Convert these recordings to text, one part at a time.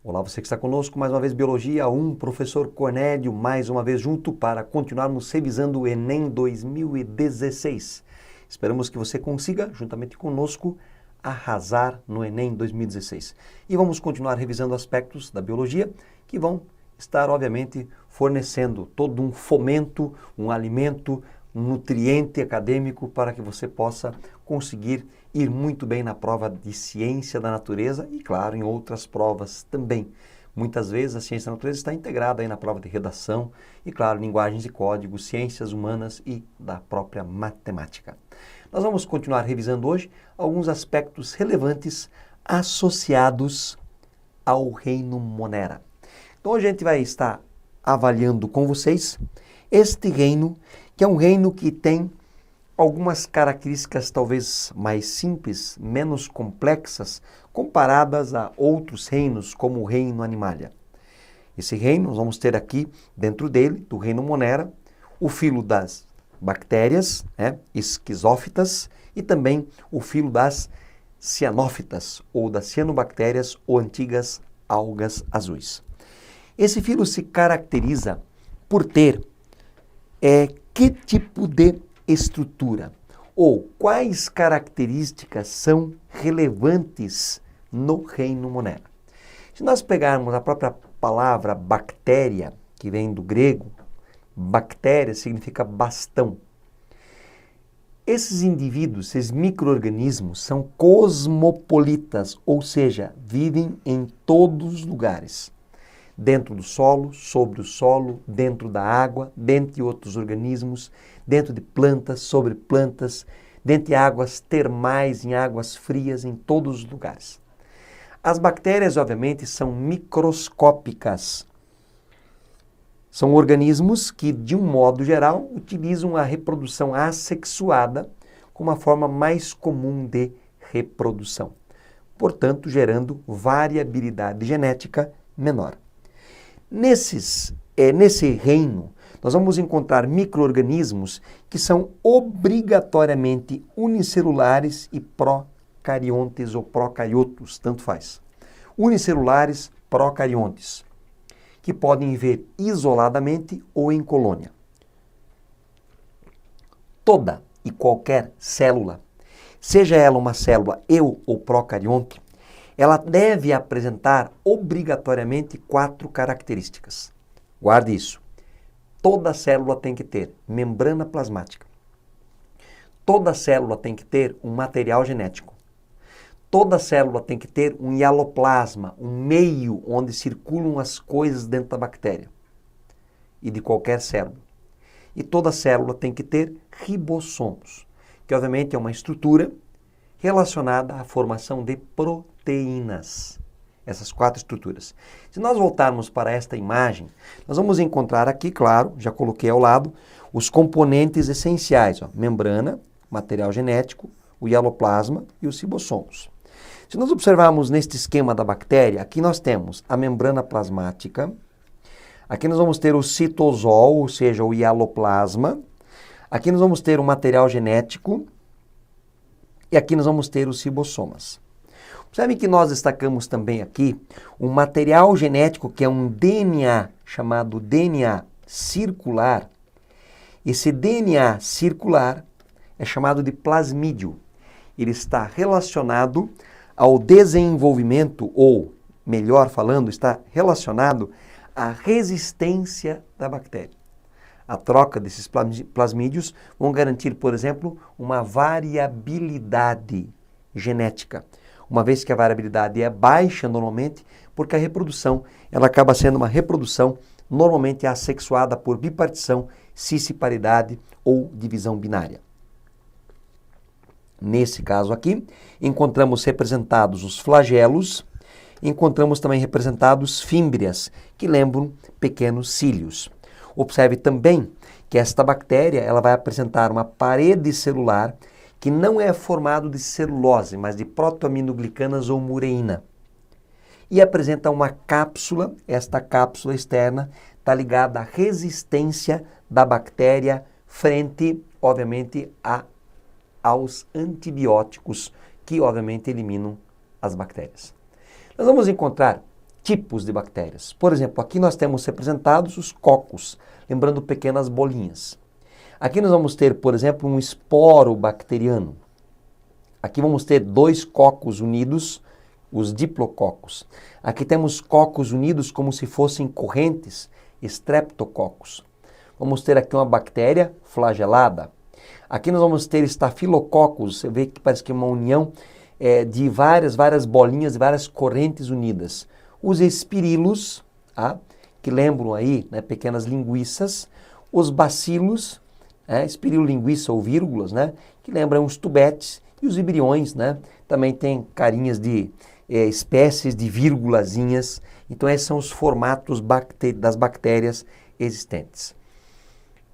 Olá, você que está conosco, mais uma vez Biologia 1, professor Cornélio, mais uma vez junto para continuarmos revisando o Enem 2016. Esperamos que você consiga, juntamente conosco, arrasar no Enem 2016. E vamos continuar revisando aspectos da biologia que vão estar, obviamente, fornecendo todo um fomento, um alimento, um nutriente acadêmico para que você possa conseguir ir muito bem na prova de ciência da natureza e, claro, em outras provas também. Muitas vezes a ciência da natureza está integrada aí na prova de redação e, claro, linguagens e códigos, ciências humanas e da própria matemática. Nós vamos continuar revisando hoje alguns aspectos relevantes associados ao reino Monera. Então, hoje a gente vai estar avaliando com vocês este reino, que é um reino que tem algumas características talvez mais simples, menos complexas, comparadas a outros reinos, como o reino Animalia. Esse reino, nós vamos ter aqui, dentro dele, do reino Monera, o filo das bactérias, esquizófitas, e também o filo das cianófitas, ou das cianobactérias, ou antigas algas azuis. Esse filo se caracteriza por ter que tipo de estrutura ou quais características são relevantes no reino Monera. Se nós pegarmos a própria palavra bactéria, que vem do grego, bactéria significa bastão. Esses indivíduos, esses micro-organismos, são cosmopolitas, ou seja, vivem em todos os lugares. Dentro do solo, sobre o solo, dentro da água, dentre outros organismos, dentro de plantas, sobre plantas, dentro de águas termais, em águas frias, em todos os lugares. As bactérias, obviamente, são microscópicas. São organismos que, de um modo geral, utilizam a reprodução assexuada como a forma mais comum de reprodução, portanto, gerando variabilidade genética menor. Nesse reino, nós vamos encontrar micro-organismos que são obrigatoriamente unicelulares e procariontes ou procariotos, tanto faz. Unicelulares, procariontes, que podem viver isoladamente ou em colônia. Toda e qualquer célula, seja ela uma célula eu ou procarionte, ela deve apresentar obrigatoriamente 4 características. Guarde isso. Toda célula tem que ter membrana plasmática. Toda célula tem que ter um material genético. Toda célula tem que ter um hialoplasma, um meio onde circulam as coisas dentro da bactéria e de qualquer célula. E toda célula tem que ter ribossomos, que obviamente é uma estrutura relacionada à formação de proteínas. Essas 4 estruturas. Se nós voltarmos para esta imagem, nós vamos encontrar aqui, claro, já coloquei ao lado, os componentes essenciais, membrana, material genético, o hialoplasma e os ribossomos. Se nós observarmos neste esquema da bactéria, aqui nós temos a membrana plasmática, aqui nós vamos ter o citosol, ou seja, o hialoplasma, aqui nós vamos ter o material genético, e aqui nós vamos ter os ribossomas. Observe que nós destacamos também aqui um material genético que é um DNA, chamado DNA circular. Esse DNA circular é chamado de plasmídio. Ele está relacionado ao desenvolvimento, ou, melhor falando, está relacionado à resistência da bactéria. A troca desses plasmídios vão garantir, por exemplo, uma variabilidade genética. Uma vez que a variabilidade é baixa normalmente, porque a reprodução ela acaba sendo uma reprodução normalmente assexuada por bipartição, cisparidade ou divisão binária. Nesse caso aqui, encontramos representados os flagelos, encontramos também representados fímbrias, que lembram pequenos cílios. Observe também que esta bactéria ela vai apresentar uma parede celular que não é formado de celulose, mas de protoaminoglicanas ou mureína. E apresenta uma cápsula, esta cápsula externa está ligada à resistência da bactéria frente, obviamente, aos antibióticos que, obviamente, eliminam as bactérias. Nós vamos encontrar tipos de bactérias. Por exemplo, aqui nós temos representados os cocos, lembrando pequenas bolinhas. Aqui nós vamos ter, por exemplo, um esporo bacteriano. Aqui vamos ter 2 cocos unidos, os diplococos. Aqui temos cocos unidos como se fossem correntes, streptococcus. Vamos ter aqui uma bactéria flagelada. Aqui nós vamos ter estafilococcus, você vê que parece que é uma união de várias bolinhas, várias correntes unidas. Os espirilos, que lembram aí, né, pequenas linguiças. Os bacilos, espirilo linguiça ou vírgulas, né, que lembram os tubetes. E os vibriões, né, também tem carinhas de espécies de vírgulazinhas. Então esses são os formatos das bactérias existentes.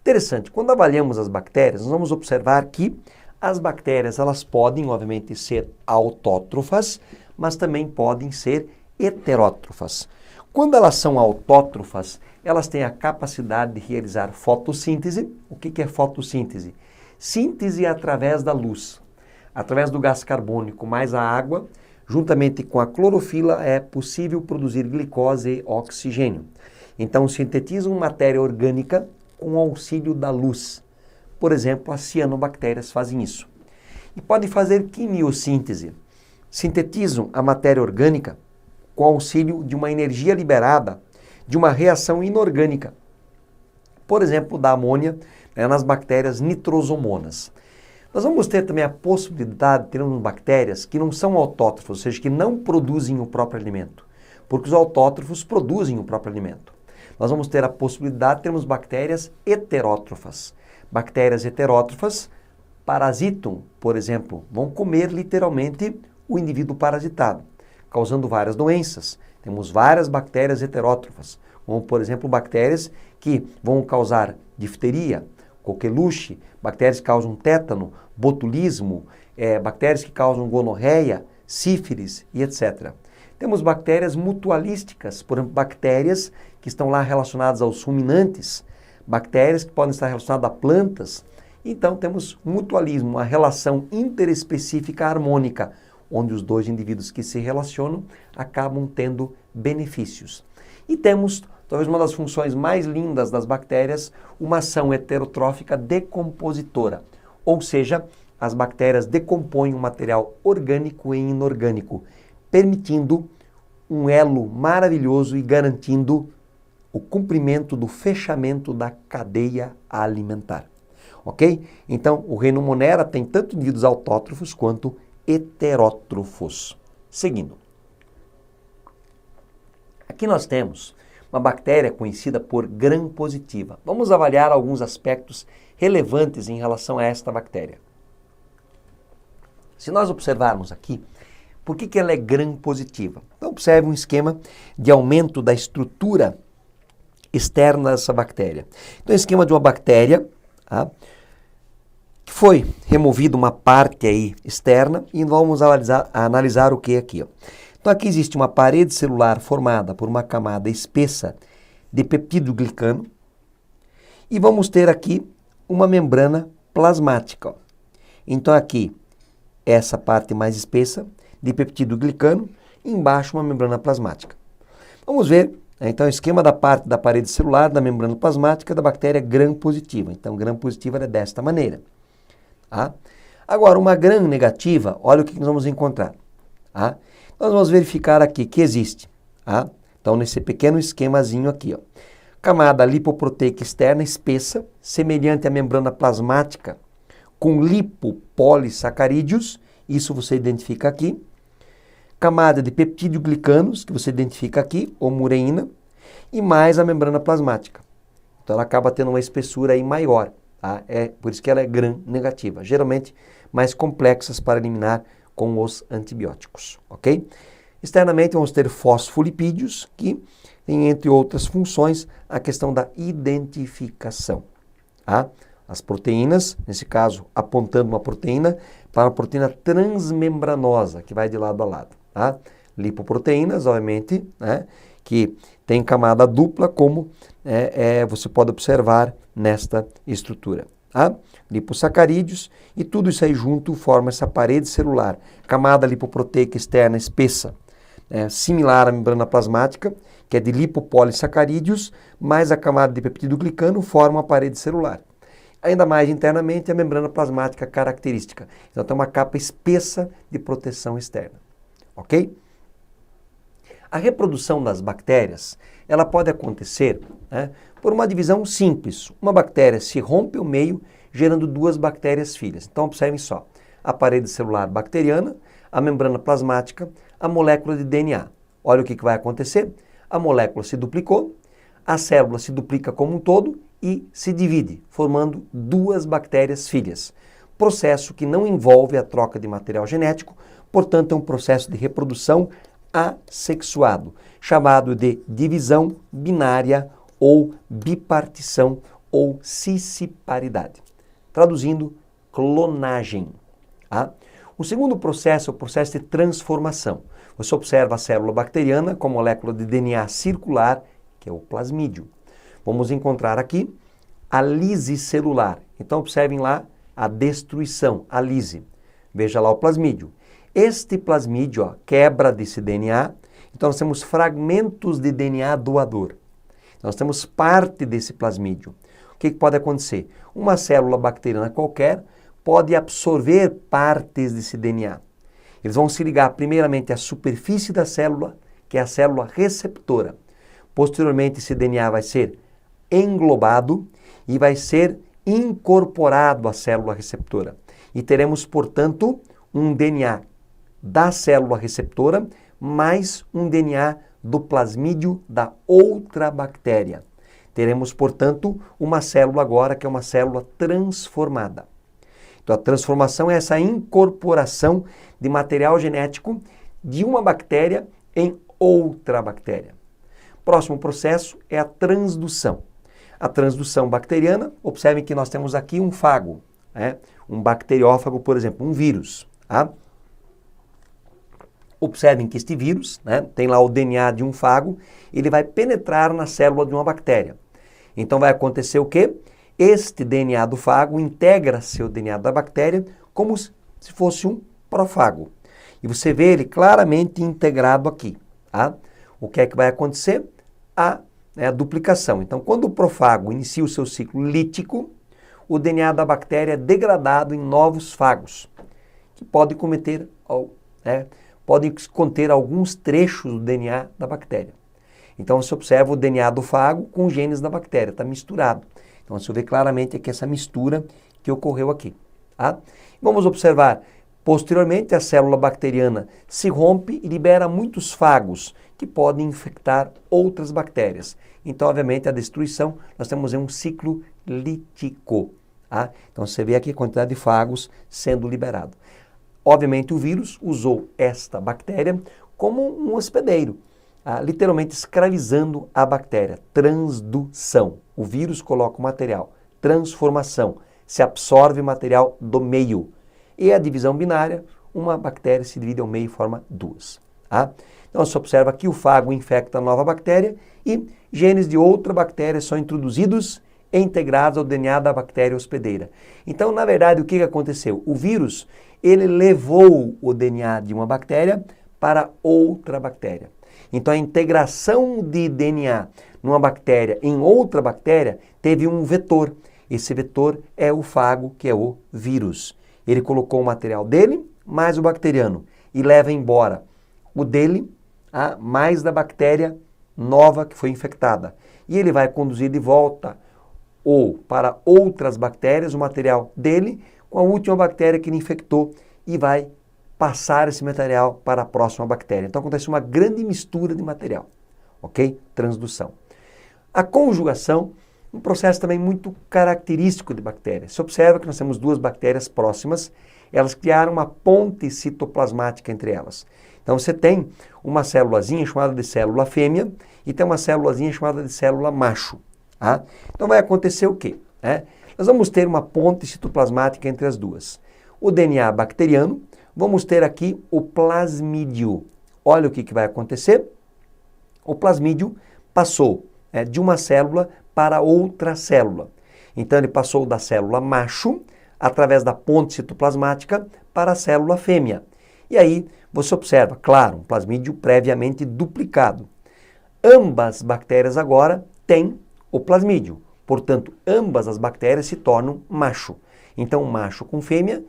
Interessante, quando avaliamos as bactérias, nós vamos observar que as bactérias elas podem, obviamente, ser autótrofas, mas também podem ser heterótrofas. Quando elas são autótrofas, elas têm a capacidade de realizar fotossíntese. O que é fotossíntese? Síntese através da luz. Através do gás carbônico mais a água, juntamente com a clorofila, é possível produzir glicose e oxigênio. Então, sintetizam matéria orgânica com auxílio da luz. Por exemplo, as cianobactérias fazem isso. E podem fazer quimiossíntese. Sintetizam a matéria orgânica com auxílio de uma energia liberada de uma reação inorgânica. Por exemplo, da amônia, nas bactérias nitrosomonas. Nós vamos ter também a possibilidade de termos bactérias que não são autótrofos, ou seja, que não produzem o próprio alimento, porque os autótrofos produzem o próprio alimento. Nós vamos ter a possibilidade de termos bactérias heterótrofas. Bactérias heterótrofas parasitam, por exemplo, vão comer literalmente o indivíduo parasitado, causando várias doenças. Temos várias bactérias heterótrofas, como por exemplo bactérias que vão causar difteria, coqueluche, bactérias que causam tétano, botulismo, bactérias que causam gonorreia, sífilis e etc. Temos bactérias mutualísticas, por exemplo, bactérias que estão lá relacionadas aos ruminantes, bactérias que podem estar relacionadas a plantas. Então temos mutualismo, uma relação interespecífica harmônica, onde os 2 indivíduos que se relacionam acabam tendo benefícios. E temos, talvez uma das funções mais lindas das bactérias, uma ação heterotrófica decompositora. Ou seja, as bactérias decompõem o material orgânico e inorgânico, permitindo um elo maravilhoso e garantindo o cumprimento do fechamento da cadeia alimentar. Ok? Então, o reino Monera tem tanto indivíduos autótrofos quanto heterótrofos. Seguindo. Aqui nós temos uma bactéria conhecida por gram-positiva. Vamos avaliar alguns aspectos relevantes em relação a esta bactéria. Se nós observarmos aqui, por que ela é gram-positiva? Então, observe um esquema de aumento da estrutura externa dessa bactéria. Então, esquema de uma bactéria, que foi removida uma parte aí externa e vamos analisar o que aqui. Então, aqui existe uma parede celular formada por uma camada espessa de peptidoglicano e vamos ter aqui uma membrana plasmática. Então, aqui, essa parte mais espessa de peptidoglicano, embaixo uma membrana plasmática. Vamos ver, então, o esquema da parte da parede celular, da membrana plasmática da bactéria gram-positiva. Então, gram-positiva é desta maneira. Agora, uma gram-negativa, olha o que nós vamos encontrar. Nós vamos verificar aqui que existe. Então, nesse pequeno esquemazinho aqui, camada lipoproteica externa espessa, semelhante à membrana plasmática, com lipopolissacarídeos, isso você identifica aqui. Camada de peptidoglicanos, que você identifica aqui, ou mureína, e mais a membrana plasmática. Então, ela acaba tendo uma espessura aí maior. Por isso que ela é gram-negativa, geralmente mais complexas para eliminar com os antibióticos, ok? Externamente vamos ter fosfolipídios, que tem, entre outras funções, a questão da identificação. As proteínas, nesse caso, apontando uma proteína para a proteína transmembranosa, que vai de lado a lado. Lipoproteínas, obviamente, né, que tem camada dupla, como você pode observar nesta estrutura. Lipossacarídeos, e tudo isso aí junto forma essa parede celular, camada lipoproteica externa espessa, similar à membrana plasmática, que é de lipopolissacarídeos, mais a camada de peptidoglicano forma a parede celular. Ainda mais internamente a membrana plasmática característica. Então tem uma capa espessa de proteção externa. Ok? A reprodução das bactérias, ela pode acontecer por uma divisão simples. Uma bactéria se rompe ao meio, gerando duas bactérias filhas. Então observem só, a parede celular bacteriana, a membrana plasmática, a molécula de DNA. Olha o que vai acontecer. A molécula se duplicou, a célula se duplica como um todo e se divide, formando duas bactérias filhas. Processo que não envolve a troca de material genético, portanto é um processo de reprodução assexuado, chamado de divisão binária ou bipartição ou cisciparidade. Traduzindo, clonagem. Tá? O segundo processo é o processo de transformação. Você observa a célula bacteriana com molécula de DNA circular, que é o plasmídio. Vamos encontrar aqui a lise celular. Então observem lá a destruição, a lise. Veja lá o plasmídio. Este plasmídio quebra desse DNA, então nós temos fragmentos de DNA doador. Nós temos parte desse plasmídio. O que pode acontecer? Uma célula bacteriana qualquer pode absorver partes desse DNA. Eles vão se ligar primeiramente à superfície da célula, que é a célula receptora. Posteriormente, esse DNA vai ser englobado e vai ser incorporado à célula receptora. E teremos, portanto, um DNA da célula receptora mais um DNA do plasmídio da outra bactéria. Teremos, portanto, uma célula agora que é uma célula transformada. Então, a transformação é essa incorporação de material genético de uma bactéria em outra bactéria. Próximo processo é a transdução. A transdução bacteriana, observem que nós temos aqui um fago, um bacteriófago, por exemplo, um vírus. Tá? Observem que este vírus tem lá o DNA de um fago, ele vai penetrar na célula de uma bactéria. Então vai acontecer o quê? Este DNA do fago integra-se ao DNA da bactéria como se fosse um profago. E você vê ele claramente integrado aqui. Tá? O que é que vai acontecer? A duplicação. Então, quando o profago inicia o seu ciclo lítico, o DNA da bactéria é degradado em novos fagos, que podem conter alguns trechos do DNA da bactéria. Então, você observa o DNA do fago com os genes da bactéria, está misturado. Então, você vê claramente aqui essa mistura que ocorreu aqui. Tá? Vamos observar, posteriormente, a célula bacteriana se rompe e libera muitos fagos que podem infectar outras bactérias. Então, obviamente, a destruição, nós temos um ciclo lítico. Tá? Então, você vê aqui a quantidade de fagos sendo liberado. Obviamente, o vírus usou esta bactéria como um hospedeiro, literalmente escravizando a bactéria. Transdução. O vírus coloca o material. Transformação. Se absorve o material do meio. E a divisão binária, uma bactéria se divide ao meio e forma duas. Tá? Então, você observa que o fago infecta a nova bactéria e genes de outra bactéria são introduzidos e integrados ao DNA da bactéria hospedeira. Então, na verdade, o que aconteceu? O vírus, ele levou o DNA de uma bactéria para outra bactéria. Então, a integração de DNA numa bactéria em outra bactéria teve um vetor. Esse vetor é o fago, que é o vírus. Ele colocou o material dele mais o bacteriano e leva embora o dele mais da bactéria nova que foi infectada. E ele vai conduzir de volta ou para outras bactérias o material dele com a última bactéria que ele infectou e vai passar esse material para a próxima bactéria. Então acontece uma grande mistura de material, ok? Transdução. A conjugação, um processo também muito característico de bactérias. Se observa que nós temos duas bactérias próximas, elas criaram uma ponte citoplasmática entre elas. Então você tem uma célulazinha chamada de célula fêmea e tem uma célulazinha chamada de célula macho. Tá? Então vai acontecer o quê? Nós vamos ter uma ponte citoplasmática entre as duas. O DNA bacteriano, vamos ter aqui o plasmídio. Olha o que vai acontecer. O plasmídio passou de uma célula para outra célula. Então ele passou da célula macho, através da ponte citoplasmática, para a célula fêmea. E aí você observa, claro, um plasmídio previamente duplicado. Ambas bactérias agora têm o plasmídio, portanto, ambas as bactérias se tornam macho. Então, macho com fêmea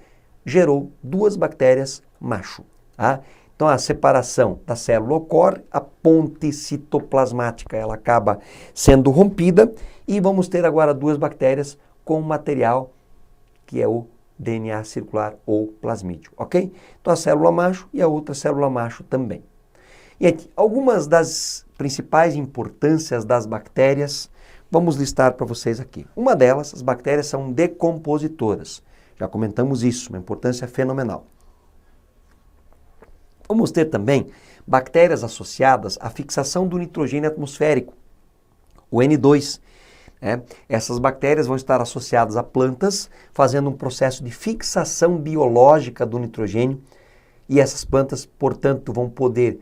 gerou duas bactérias macho. Tá? Então, a separação da célula ocorre, a ponte citoplasmática ela acaba sendo rompida e vamos ter agora duas bactérias com material que é o DNA circular ou plasmídio, ok? Então, a célula macho e a outra célula macho também. E aqui, algumas das principais importâncias das bactérias, vamos listar para vocês aqui. Uma delas, as bactérias são decompositoras. Já comentamos isso, uma importância fenomenal. Vamos ter também bactérias associadas à fixação do nitrogênio atmosférico, o N2. Essas bactérias vão estar associadas a plantas, fazendo um processo de fixação biológica do nitrogênio, e essas plantas, portanto, vão poder,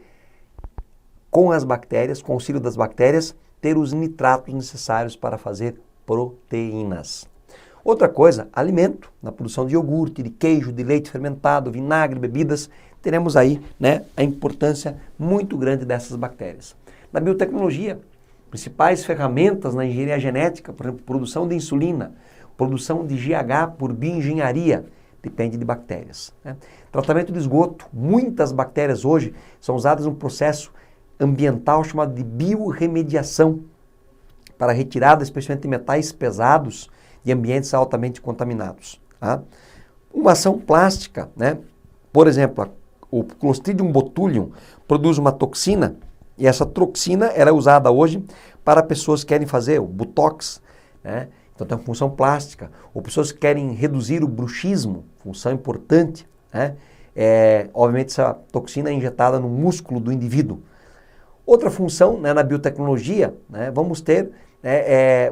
com as bactérias, com o auxílio das bactérias, ter os nitratos necessários para fazer proteínas. Outra coisa, alimento, na produção de iogurte, de queijo, de leite fermentado, vinagre, bebidas, teremos aí a importância muito grande dessas bactérias. Na biotecnologia, principais ferramentas na engenharia genética, por exemplo, produção de insulina, produção de GH por bioengenharia, depende de bactérias. Tratamento de esgoto, muitas bactérias hoje são usadas num processo ambiental chamado de biorremediação, para retirada especialmente de metais pesados de ambientes altamente contaminados. Tá? Uma ação plástica, por exemplo, o Clostridium botulinum produz uma toxina, e essa toxina era usada hoje para pessoas que querem fazer o botox, então tem uma função plástica, ou pessoas que querem reduzir o bruxismo, função importante, obviamente essa toxina é injetada no músculo do indivíduo. Outra função na biotecnologia, vamos ter,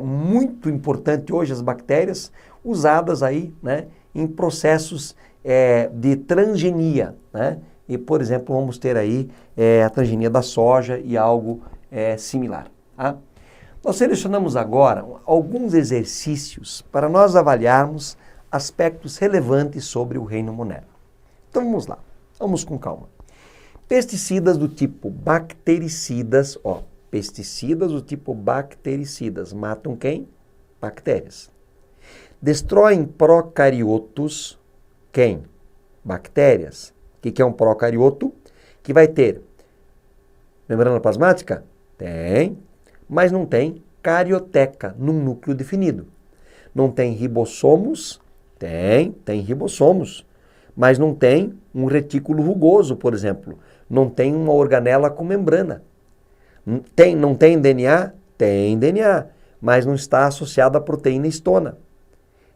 muito importante hoje as bactérias usadas aí, em processos de transgenia, e por exemplo vamos ter aí a transgenia da soja e algo similar. Tá? Nós selecionamos agora alguns exercícios para nós avaliarmos aspectos relevantes sobre o reino Monera. Então vamos lá, vamos com calma. Pesticidas do tipo bactericidas, pesticidas do tipo bactericidas matam quem? Bactérias. Destroem procariotos, quem? Bactérias. O que é um procarioto? Que vai ter membrana plasmática? Tem, mas não tem carioteca num núcleo definido. Não tem ribossomos? Tem ribossomos, mas não tem um retículo rugoso, por exemplo. Não tem uma organela com membrana. Não tem DNA? Tem DNA, mas não está associado à proteína histona.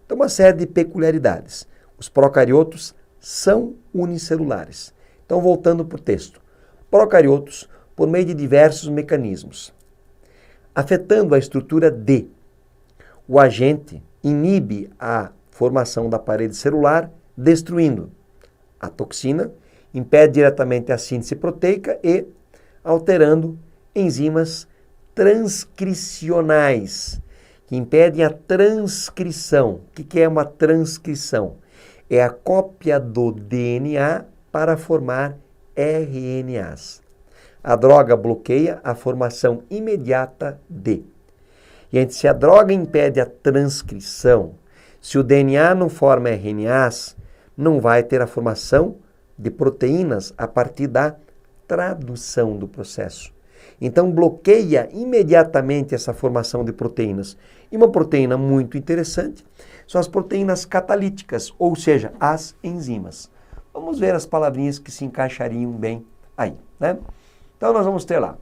Então, uma série de peculiaridades. Os procariotos são unicelulares. Então, voltando para o texto. Procariotos, por meio de diversos mecanismos, afetando a estrutura D, o agente inibe a formação da parede celular, destruindo a toxina, impede diretamente a síntese proteica e alterando enzimas transcricionais, que impedem a transcrição. O que é uma transcrição? É a cópia do DNA para formar RNAs. A droga bloqueia a formação imediata de. E se a droga impede a transcrição, se o DNA não forma RNAs, não vai ter a formação de proteínas a partir da tradução do processo. Então, bloqueia imediatamente essa formação de proteínas. E uma proteína muito interessante são as proteínas catalíticas, ou seja, as enzimas. Vamos ver as palavrinhas que se encaixariam bem aí, Então, nós vamos ter lá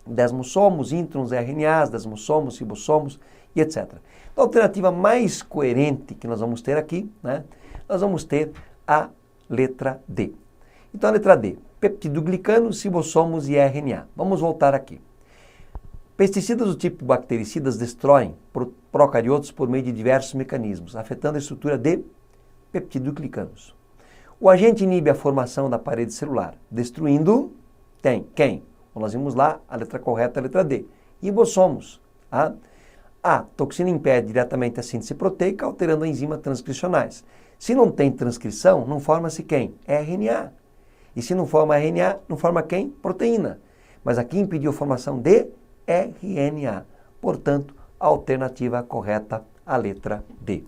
desmossomos, introns, RNAs, desmossomos, ribossomos e etc. A alternativa mais coerente que nós vamos ter aqui, nós vamos ter a letra D. Então, a letra D, peptidoglicano, ribossomos e RNA. Vamos voltar aqui. Pesticidas do tipo bactericidas destroem procariotos por meio de diversos mecanismos, afetando a estrutura de peptidoglicanos. O agente inibe a formação da parede celular, destruindo, quem? Então, nós vimos lá, a letra correta é a letra D, ribossomos. A toxina impede diretamente a síntese proteica, alterando as enzimas transcricionais. Se não tem transcrição, não forma-se quem? RNA. E se não forma RNA, não forma quem? Proteína. Mas aqui impediu a formação de RNA. Portanto, a alternativa correta, a letra D.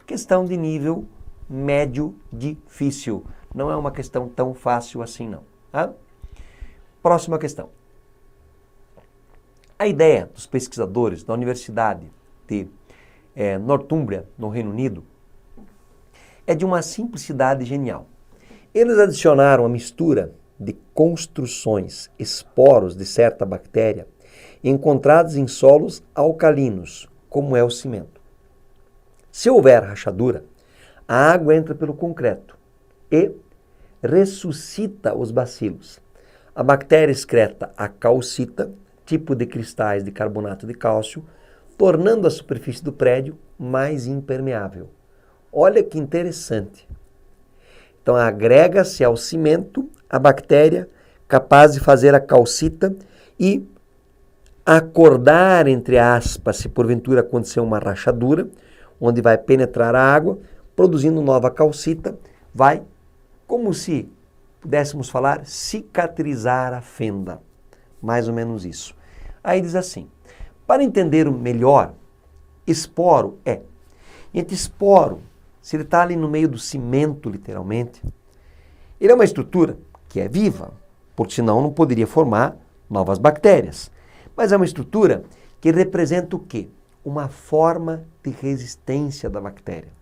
Questão de nível médio difícil. Não é uma questão tão fácil assim não. Tá? Próxima questão. A ideia dos pesquisadores da Universidade de Northumbria, no Reino Unido, é de uma simplicidade genial. Eles adicionaram a mistura de construções, esporos de certa bactéria, encontrados em solos alcalinos, como é o cimento. Se houver rachadura, a água entra pelo concreto e ressuscita os bacilos. A bactéria excreta a calcita, tipo de cristais de carbonato de cálcio, tornando a superfície do prédio mais impermeável. Olha que interessante. Então agrega-se ao cimento a bactéria capaz de fazer a calcita e acordar, entre aspas, se porventura acontecer uma rachadura, onde vai penetrar a água, produzindo nova calcita, vai, como se pudéssemos falar, cicatrizar a fenda. Mais ou menos isso. Aí diz assim, para entender melhor, esporo é. Gente, esporo, se ele está ali no meio do cimento, literalmente, ele é uma estrutura que é viva, porque senão não poderia formar novas bactérias. Mas é uma estrutura que representa o quê? Uma forma de resistência da bactéria.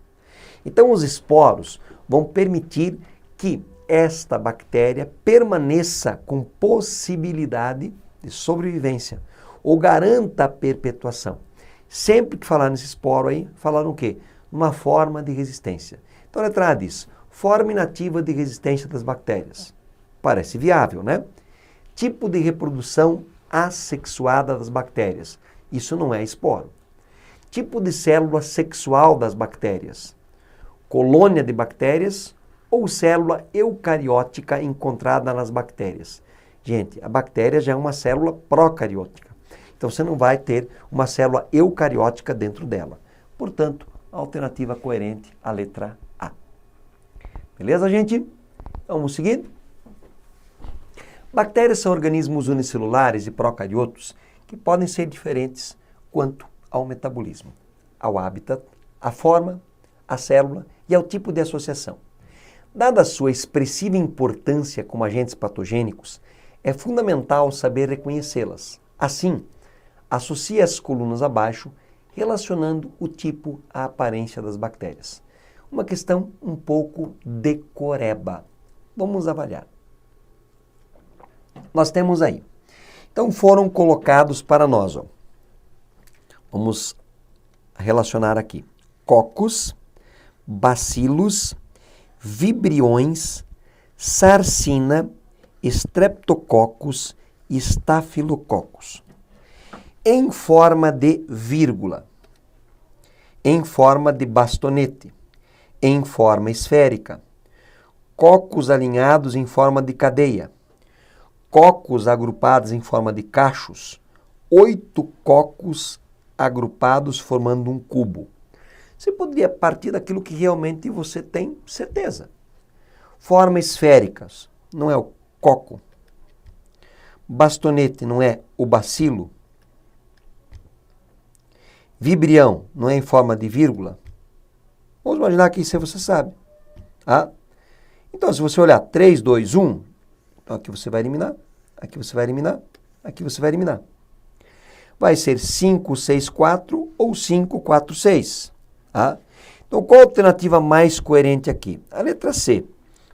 Então os esporos vão permitir que esta bactéria permaneça com possibilidade de sobrevivência ou garanta a perpetuação. Sempre que falar nesse esporo aí, falaram o quê? Uma forma de resistência. Então a letra A diz, forma inativa de resistência das bactérias. Parece viável, né? Tipo de reprodução assexuada das bactérias. Isso não é esporo. Tipo de célula sexual das bactérias. Colônia de bactérias ou célula eucariótica encontrada nas bactérias. Gente, a bactéria já é uma célula procariótica. Então você não vai ter uma célula eucariótica dentro dela. Portanto, a alternativa coerente, a letra A. Beleza, gente? Vamos seguir? Bactérias são organismos unicelulares e procariotos que podem ser diferentes quanto ao metabolismo, ao hábitat, à forma, à célula e ao tipo de associação. Dada a sua expressiva importância como agentes patogênicos, é fundamental saber reconhecê-las. Assim, associe as colunas abaixo, relacionando o tipo à aparência das bactérias. Uma questão um pouco decoreba. Vamos avaliar. Nós temos aí. Então foram colocados para nós. Ó. Vamos relacionar aqui. Cocos, bacilos, vibriões, sarcina, streptococcus e estafilococcus. Em forma de vírgula, em forma de bastonete, em forma esférica, cocos alinhados em forma de cadeia, cocos agrupados em forma de cachos, 8 cocos agrupados formando um cubo. Você poderia partir daquilo que realmente você tem certeza. Forma esféricas, não é o coco. Bastonete, não é o bacilo. Vibrião, não é em forma de vírgula. Vamos imaginar que isso você sabe. Tá? Então, se você olhar 3, 2, 1, então aqui você vai eliminar, aqui você vai eliminar, aqui você vai eliminar. Vai ser 5, 6, 4 ou 5, 4, 6. Tá? Então, qual a alternativa mais coerente aqui? A letra C,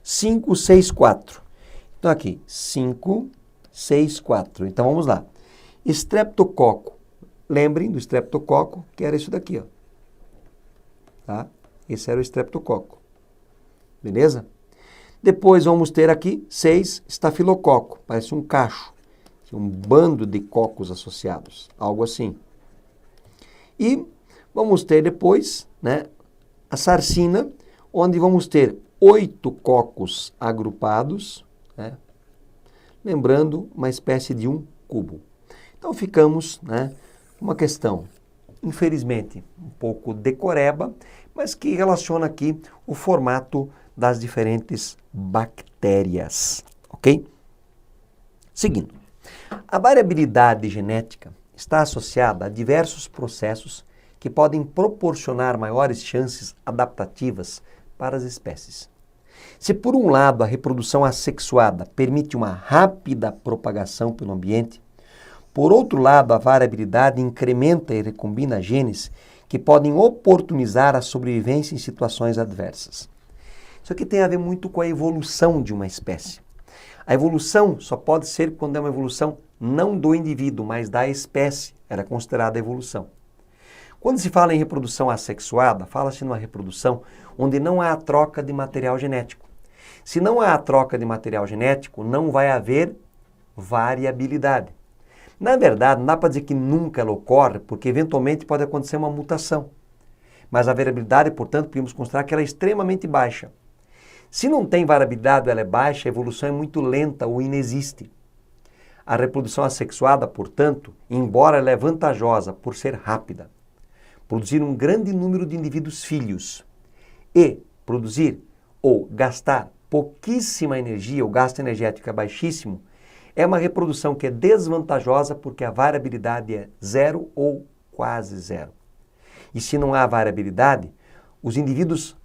5, 6, 4. Então, aqui, 5, 6, 4. Então, vamos lá. Estreptococo. Lembrem do estreptococo, que era isso daqui, ó. Tá? Esse era o estreptococo. Beleza? Depois vamos ter aqui 6, estafilococo. Parece um cacho. Um bando de cocos associados. Algo assim. E vamos ter depois, né, a sarcina, onde vamos ter 8 cocos agrupados, né, lembrando uma espécie de um cubo. Então ficamos, né, uma questão, infelizmente, um pouco decoreba, mas que relaciona aqui o formato das diferentes bactérias. ok? Seguindo, a variabilidade genética está associada a diversos processos que podem proporcionar maiores chances adaptativas para as espécies. Se por um lado a reprodução assexuada permite uma rápida propagação pelo ambiente, por outro lado a variabilidade incrementa e recombina genes que podem oportunizar a sobrevivência em situações adversas. Isso aqui tem a ver muito com a evolução de uma espécie. A evolução só pode ser quando é uma evolução não do indivíduo, mas da espécie, era considerada evolução. Quando se fala em reprodução assexuada, fala-se numa reprodução onde não há a troca de material genético. Se não há a troca de material genético, não vai haver variabilidade. Na verdade, não dá para dizer que nunca ela ocorre, porque eventualmente pode acontecer uma mutação. Mas a variabilidade, portanto, podemos considerar que ela é extremamente baixa. Se não tem variabilidade, ela é baixa, a evolução é muito lenta ou inexiste. A reprodução assexuada, portanto, embora ela é vantajosa por ser rápida, produzir um grande número de indivíduos filhos e produzir ou gastar pouquíssima energia, o gasto energético é baixíssimo, é uma reprodução que é desvantajosa porque a variabilidade é zero ou quase zero. E se não há variabilidade, os indivíduos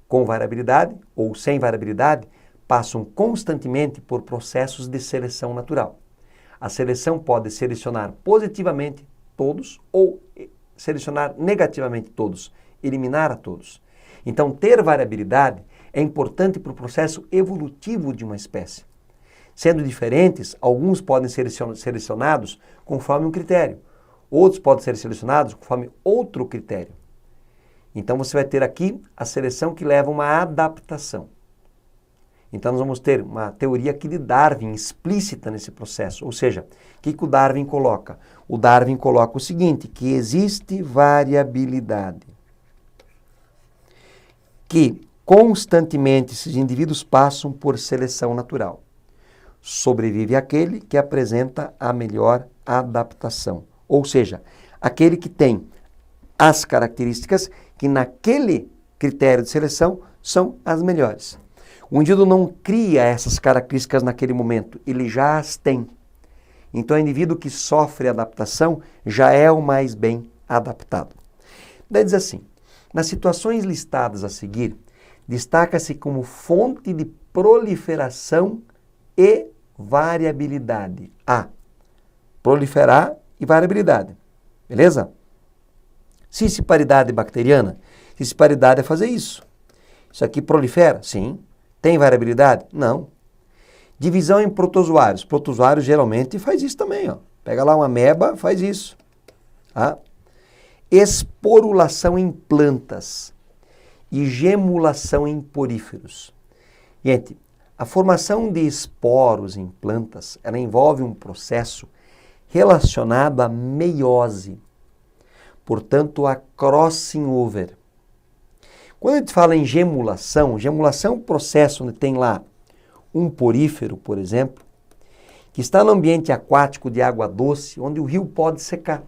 com variabilidade ou sem variabilidade passam constantemente por processos de seleção natural. A seleção pode selecionar positivamente todos ou selecionar negativamente todos, eliminar a todos. Então, ter variabilidade é importante para o processo evolutivo de uma espécie. Sendo diferentes, alguns podem ser selecionados conforme um critério, outros podem ser selecionados conforme outro critério. Então você vai ter aqui a seleção que leva a uma adaptação. Então nós vamos ter uma teoria aqui de Darwin explícita nesse processo. Ou seja, o que o Darwin coloca? O Darwin coloca o seguinte, que existe variabilidade. Que constantemente esses indivíduos passam por seleção natural. Sobrevive aquele que apresenta a melhor adaptação. Ou seja, aquele que tem as características que naquele critério de seleção são as melhores. O indivíduo não cria essas características naquele momento, ele já as tem. Então, o indivíduo que sofre adaptação já é o mais bem adaptado. Daí diz assim, nas situações listadas a seguir, destaca-se como fonte de proliferação e variabilidade. A. Proliferar e variabilidade. Beleza? Cisparidade bacteriana. Cisparidade é fazer isso. Isso aqui prolifera? Sim. Tem variabilidade? Não. Divisão em protozoários. Protozoários geralmente faz isso também. Ó. Pega lá uma ameba, faz isso. Tá? Esporulação em plantas e gemulação em poríferos. Gente, a formação de esporos em plantas, ela envolve um processo relacionado à meiose, portanto, a crossing over. Quando a gente fala em gemulação é um processo onde tem lá um porífero, por exemplo, que está no ambiente aquático de água doce, onde o rio pode secar.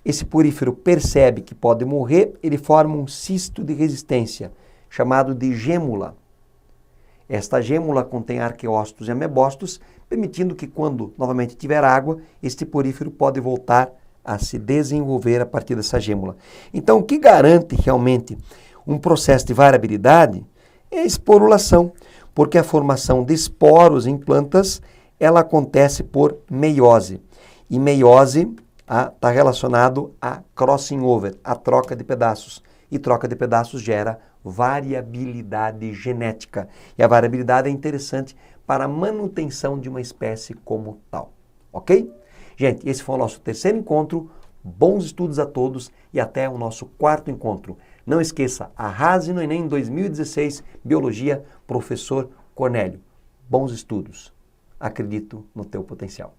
Esse porífero percebe que pode morrer, ele forma um cisto de resistência, chamado de gêmula. Esta gêmula contém arqueócitos e amebócitos, permitindo que quando novamente tiver água, este porífero pode voltar a se desenvolver a partir dessa gêmula. Então, o que garante realmente um processo de variabilidade é a esporulação, porque a formação de esporos em plantas, ela acontece por meiose. E meiose está relacionado a crossing over, a troca de pedaços. E troca de pedaços gera variabilidade genética. E a variabilidade é interessante para a manutenção de uma espécie como tal. Ok? Gente, esse foi o nosso terceiro encontro. Bons estudos a todos e até o nosso quarto encontro. Não esqueça, arrase no Enem 2016, Biologia, professor Cornélio. Bons estudos. Acredito no teu potencial.